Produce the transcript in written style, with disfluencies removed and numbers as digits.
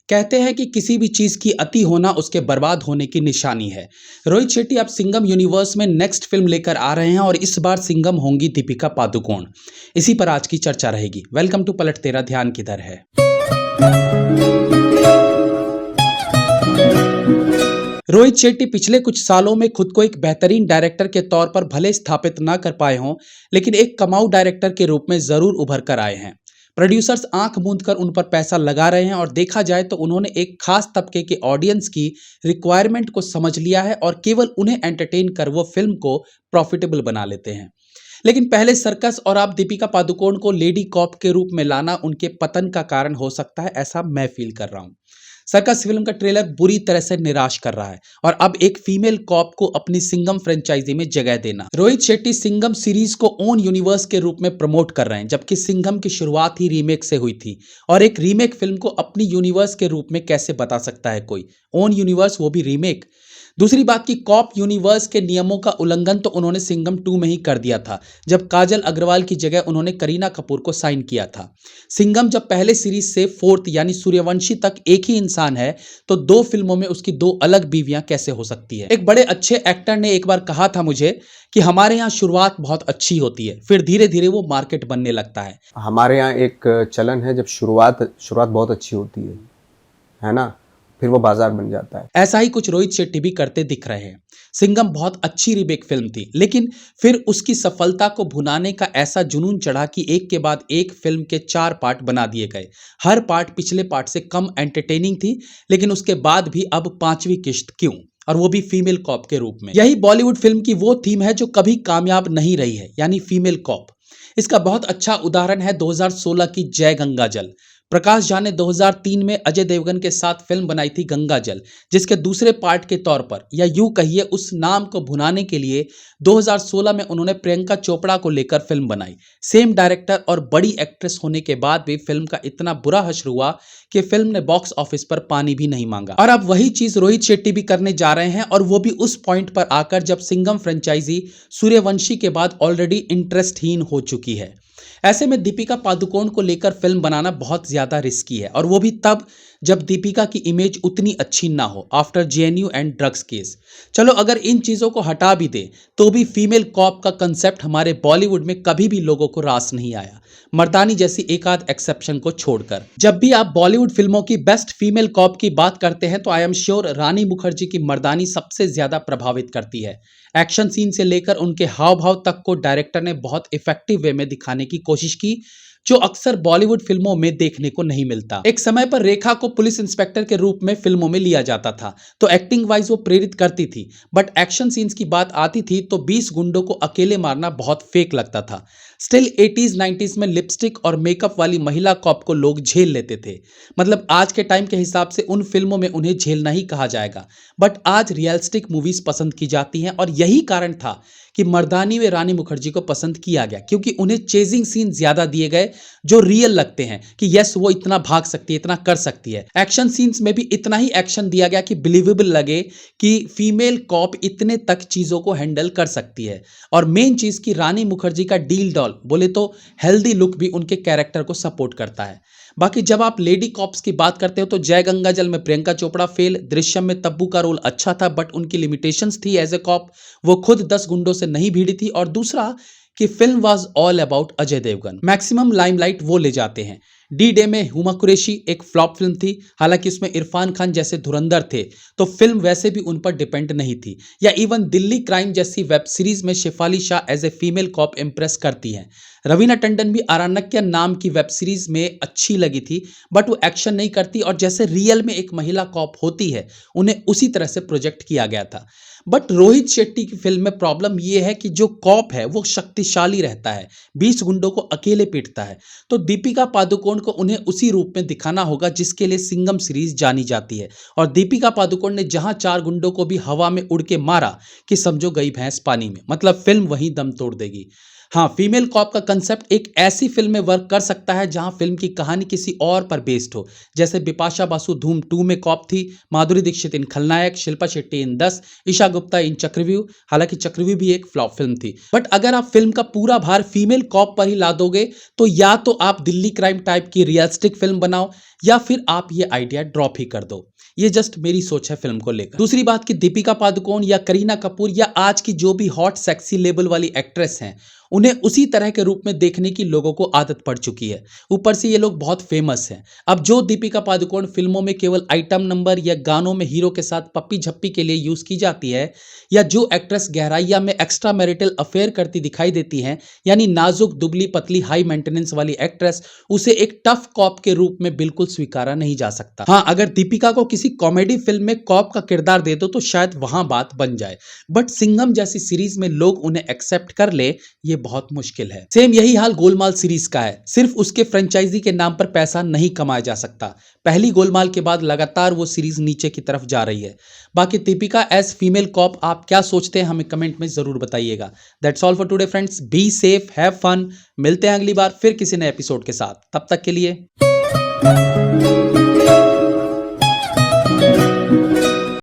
कहते हैं कि किसी भी चीज की अति होना उसके बर्बाद होने की निशानी है। रोहित शेट्टी अब सिंघम यूनिवर्स में नेक्स्ट फिल्म लेकर आ रहे हैं और इस बार सिंघम होंगी दीपिका पादुकोण। इसी पर आज की चर्चा रहेगी। वेलकम टू पलट तेरा ध्यान किधर है। रोहित शेट्टी पिछले कुछ सालों में खुद को एक बेहतरीन डायरेक्टर के तौर पर भले स्थापित ना कर पाए हों, लेकिन एक कमाऊ डायरेक्टर के रूप में जरूर उभर कर आए हैं। प्रोड्यूसर्स आंख मूंद कर उन पर पैसा लगा रहे हैं और देखा जाए तो उन्होंने एक खास तबके के ऑडियंस की रिक्वायरमेंट को समझ लिया है और केवल उन्हें एंटरटेन कर वो फिल्म को प्रॉफिटेबल बना लेते हैं। लेकिन पहले सर्कस और आप दीपिका पादुकोण को लेडी कॉप के रूप में लाना उनके पतन का कारण हो सकता है, ऐसा मैं फील कर रहा हूं। सर्कस फिल्म का ट्रेलर बुरी तरह से निराश कर रहा है और अब एक फीमेल कॉप को अपनी सिंघम फ्रेंचाइजी में जगह देना। रोहित शेट्टी सिंघम सीरीज को ओन यूनिवर्स के रूप में प्रमोट कर रहे हैं, जबकि सिंघम की शुरुआत ही रीमेक से हुई थी और एक रीमेक फिल्म को अपनी यूनिवर्स के रूप में कैसे बता सकता है कोई? ओन यूनिवर्स, वो भी रीमेक। दूसरी बात की कॉप यूनिवर्स के नियमों का उल्लंघन तो उन्होंने सिंघम 2 में ही कर दिया था, जब काजल अग्रवाल की जगह उन्होंने करीना कपूर को साइन किया था। सिंघम जब पहले सीरीज से 4th यानी सूर्यवंशी तक एक ही इंसान है, तो 2 फिल्मों में उसकी 2 अलग बीवियां कैसे हो सकती है? एक बड़े अच्छे एक्टर ने एक बार कहा था मुझे कि हमारे यहाँ शुरुआत बहुत अच्छी होती है, फिर धीरे धीरे वो मार्केट बनने लगता है। हमारे यहाँ एक चलन है, जब शुरुआत बहुत अच्छी होती है ना, फिर वो बाजार बन जाता है। ऐसा ही कुछ रोहित शेट्टी भी करते दिख रहे हैं। सिंघम बहुत अच्छी रीमेक फिल्म थी, लेकिन फिर उसकी सफलता को भुनाने का ऐसा जुनून चढ़ा कि एक के बाद एक फिल्म के 4 पार्ट बना दिए गए। हर पार्ट पिछले पार्ट से कम एंटरटेनिंग थी, लेकिन उसके बाद भी अब 5वीं किश्त क्यों, और वो भी फीमेल कॉप के रूप में। यही बॉलीवुड फिल्म की वो थीम है जो कभी कामयाब नहीं रही है, यानी फीमेल कॉप। इसका बहुत अच्छा उदाहरण है 2016 की जय गंगा जल। प्रकाश झा ने 2003 में अजय देवगन के साथ फिल्म बनाई थी गंगा जल, जिसके दूसरे पार्ट के तौर पर, या यूं कहिए उस नाम को भुनाने के लिए 2016 में उन्होंने प्रियंका चोपड़ा को लेकर फिल्म बनाई। सेम डायरेक्टर और बड़ी एक्ट्रेस होने के बाद भी फिल्म का इतना बुरा हश्र हुआ कि फिल्म ने बॉक्स ऑफिस पर पानी भी नहीं मांगा। और अब वही चीज रोहित शेट्टी भी करने जा रहे हैं, और वो भी उस पॉइंट पर आकर जब सिंघम फ्रेंचाइजी सूर्यवंशी के बाद ऑलरेडी इंटरेस्टहीन हो चुकी है। ऐसे में दीपिका पादुकोण को लेकर फिल्म बनाना बहुत ज्यादा रिस्की है, और वो भी तब जब दीपिका की इमेज उतनी अच्छी ना हो after JNU and drugs case. चलो अगर इन चीजों को हटा भी दे तो भी फीमेल कॉप का कंसेप्ट हमारे बॉलीवुड में कभी भी लोगों को रास नहीं आया, मर्दानी जैसी एक आध एक्सेप्शन को छोड़कर। जब भी आप बॉलीवुड फिल्मों की बेस्ट फीमेल कॉप की बात करते हैं तो आई एम श्योर रानी मुखर्जी की मर्दानी सबसे ज्यादा प्रभावित करती है। एक्शन सीन से लेकर उनके हाव भाव तक को डायरेक्टर ने बहुत इफेक्टिव वे में दिखाने की कोशिश की, जो अक्सर बॉलीवुड फिल्मों में देखने को नहीं मिलता। एक समय पर रेखा को पुलिस इंस्पेक्टर के रूप में फिल्मों में लिया जाता था, तो एक्टिंग वाइज वो प्रेरित करती थी, बट एक्शन सीन्स की बात आती थी तो 20 गुंडों को अकेले मारना बहुत फेक लगता था। स्टिल 80s 90s में लिपस्टिक और मेकअप वाली महिला कॉप को लोग झेल लेते थे। मतलब आज के टाइम के हिसाब से उन फिल्मों में उन्हें झेलना ही कहा जाएगा, बट आज रियलिस्टिक मूवीज पसंद की जाती हैं, और यही कारण था कि मर्दानी व रानी मुखर्जी को पसंद किया गया, क्योंकि उन्हें चेजिंग सीन ज्यादा दिए गए जो रियल लगते हैं कि यस वो इतना भाग सकती है, इतना कर सकती है। एक्शन सीन्स में भी इतना ही एक्शन दिया गया कि बिलीवेबल लगे कि फीमेल कॉप इतने तक चीजों को हैंडल कर सकती है। और मेन चीज की रानी मुखर्जी का डील डॉल बोले तो हेल्दी लुक भी उनके कैरेक्टर को सपोर्ट करता है। बाकी जब आप लेडी कॉप्स की बात करते हो तो जय गंगा जल में प्रियंका चोपड़ा फेल, दृश्यम में तब्बू का रोल अच्छा था बट उनकी लिमिटेशंस थी एज ए कॉप, वो खुद 10 गुंडों से नहीं भिड़ी थी, और दूसरा कि film was all about Ajay Devgan, maximum limelight वो ले जाते हैं। डी डे में हुमा कुरैशी एक फ्लॉप फिल्म थी, हालांकि उसमें इरफान खान जैसे धुरंधर थे तो फिल्म वैसे भी उन पर डिपेंड नहीं थी। या इवन दिल्ली क्राइम जैसी वेब सीरीज में Shefali Shah as a female cop impress करती हैं। रवीना टंडन भी आरण्यक नाम की वेब सीरीज में अच्छी लगी थी, बट वो एक्शन नहीं करती, और जैसे रियल में एक महिला कॉप होती है उन्हें उसी तरह से प्रोजेक्ट किया गया था। बट रोहित शेट्टी की फिल्म में प्रॉब्लम यह है कि जो कॉप है वो शक्तिशाली रहता है, 20 गुंडों को अकेले पीटता है, तो दीपिका पादुकोण को उन्हें उसी रूप में दिखाना होगा जिसके लिए सिंघम सीरीज जानी जाती है। और दीपिका पादुकोण ने जहां 4 गुंडों को भी हवा में उड़ के मारा कि समझो गई भैंस पानी में, मतलब फिल्म वहीं दम तोड़ देगी। हाँ, फीमेल कॉप का कंसेप्ट एक ऐसी फिल्म में वर्क कर सकता है जहां फिल्म की कहानी किसी और पर बेस्ड हो, जैसे बिपाशा बासु धूम 2 में कॉप थी, माधुरी दीक्षित इन खलनायक, शिल्पा शेट्टी इन 10, ईशा गुप्ता इन चक्रव्यूह। हालांकि चक्रव्यूह भी एक फ्लॉप फिल्म थी, बट अगर आप फिल्म का पूरा भार फीमेल कॉप पर ही ला दोगे तो या तो आप दिल्ली क्राइम टाइप की रियलिस्टिक फिल्म बनाओ, या फिर आप ये आइडिया ड्रॉप ही कर दो। ये जस्ट मेरी सोच है फिल्म को लेकर। दूसरी बात कि दीपिका पादुकोण या करीना कपूर या आज की जो भी हॉट सेक्सी लेबल वाली एक्ट्रेस हैं, उन्हें उसी तरह के रूप में देखने की लोगों को आदत पड़ चुकी है। ऊपर से ये लोग बहुत फेमस हैं। अब जो दीपिका पादुकोण फिल्मों में केवल आइटम नंबर या गानों में हीरो के साथ पप्पी झप्पी के लिए यूज की जाती है, या जो एक्ट्रेस गहराइया में एक्स्ट्रा मैरिटल अफेयर करती दिखाई देती हैं, यानी नाजुक दुबली पतली हाई मेंटेनेंस वाली एक्ट्रेस, उसे एक टफ कॉप के रूप में बिल्कुल स्वीकारा नहीं जा सकता। हाँ, अगर दीपिका को किसी कॉमेडी फिल्म में कॉप का किरदार दे दो तो शायद वहां बात बन जाए, बट सिंघम जैसी सीरीज में लोग उन्हें एक्सेप्ट कर ले, ये बहुत मुश्किल है। सेम यही हाल गोलमाल सीरीज का है। सिर्फ उसके फ्रेंचाइजी के नाम पर पैसा नहीं कमाया जा सकता। पहली गोलमाल के बाद लगातार वो सीरीज नीचे की तरफ जा रही है। बाकी दीपिका एज फीमेल कॉप आप क्या सोचते हैं, हमें कमेंट में जरूर बताइएगा। That's all for today friends, be safe, have fun. मिलते हैं अगली बार फिर किसी नए एपिसोड के साथ, तब तक के लिए।